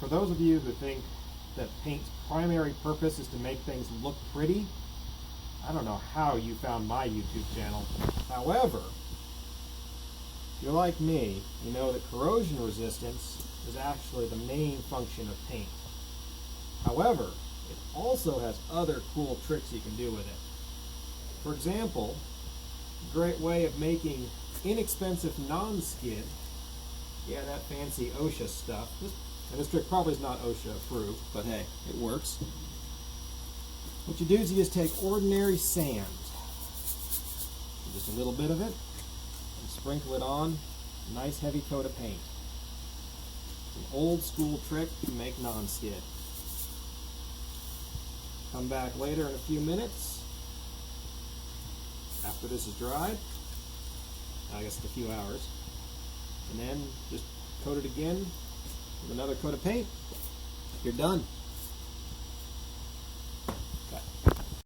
For those of you who think that paint's primary purpose is to make things look pretty, I don't know how you found my YouTube channel. However, if you're like me, you know that corrosion resistance is actually the main function of paint. However, it also has other cool tricks you can do with it. For example, a great way of making inexpensive non-skid, yeah, that fancy OSHA stuff. This trick probably is not OSHA approved, but hey, it works. What you do is you just take ordinary sand, just a little bit of it, and sprinkle it on a nice heavy coat of paint. It's an old school trick to make non-skid. Come back later in a few minutes, after this is dried, I guess it's a few hours, and then just coat it again with another coat of paint. You're done.